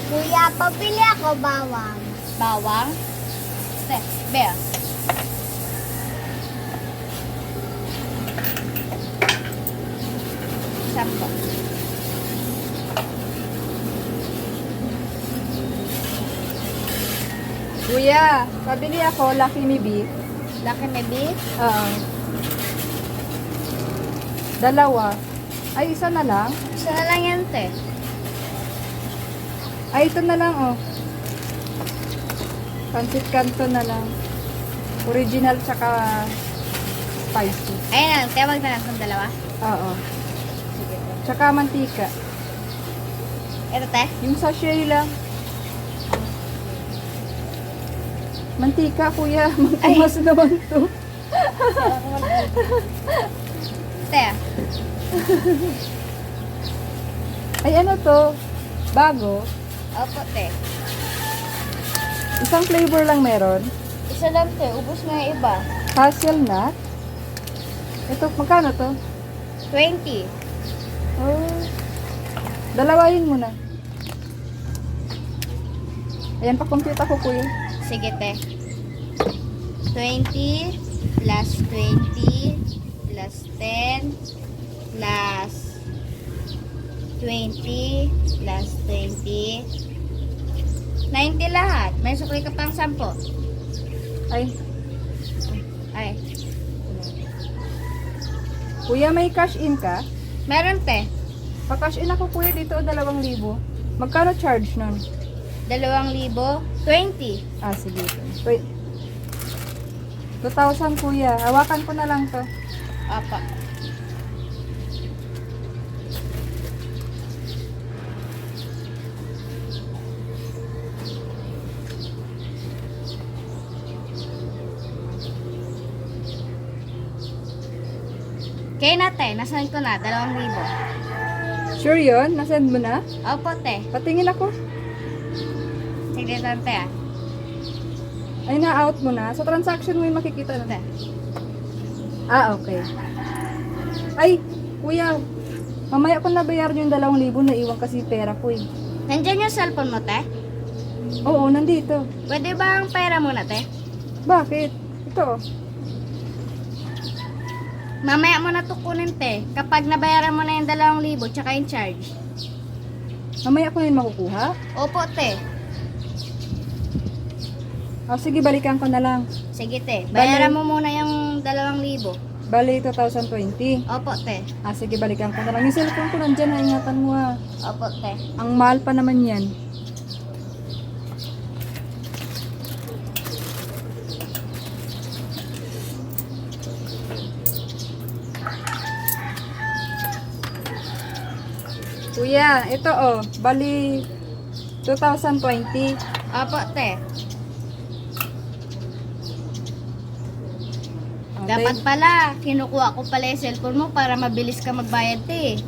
Kuya, pabili ako bawang. Bawang. Te, Bea. Sampo. Kuya, pabili ako Lucky Me Beef. Laki may beef. Oo. Dalawa. Ay, isa na lang. Isa na lang yan, te. Ay, ito na lang, oh. Pancit Canton na lang. Original tsaka spicy. Ayun na lang, te. Wag na lang itong dalawa. Oo. Sige, te. Tsaka mantika. Ito, te. Yung sachet lang. Mantika, kuya. Mangkumas naman to. Te, Ay, ano to? Bago. opo, te. Isang flavor lang meron. Isa lang, te. Ubus na yung iba. Hazelnut. Ito, magkano to? 20. Oh. Dalawahin mo na. Ayan, pa-compute ako, kuya. Sige, te. 20 plus 20 plus 10 plus 20 plus 20 90 lahat. May sukli ka pang 10. Ay, Ay, kuya, may cash in ka? meron, te. Pa-cash in ako, kuya, dito 2,000. Magkano charge nun? 2,000. 20. Ah, sige. Wait. 2,000, kuya. Hawakan ko na lang to. Apa. Kaya na, te. Nasaan ko na? 2,000. Sure yun? Nasend mo na? Opo, te. Patingin ako. Sige, tante, ah. Ay, na-out mo na. Sa transaction mo yung makikita na. Te. Ah, okay. Ay, kuya. Mamaya ko nabayaran yung 2,000. Naiwan kasi pera ko eh. Nandiyan yung cellphone mo, te? Oo, nandito. Pwede ba ang pera muna, te? Bakit? Ito. Mamaya mo na tukunin, te. Kapag nabayaran mo na yung 2,000 tsaka yung charge. Mamaya ko na yun makukuha. Opo, te. Ah, sige, balikan ko na lang. Sige, te. Bayaran mo muna yung 2,000. Bali, 2020. Opo, te. Ah, sige, balikan ko na lang. Yung cellphone ko nandyan, ha, ingatan mo ha. Opo, te. Ang mahal pa naman yan. Kuya, ito oh, bali 2020. Opo, te. Ah, Dapat pala, kinukuha ko pala yung cellphone mo para mabilis ka magbayad, te.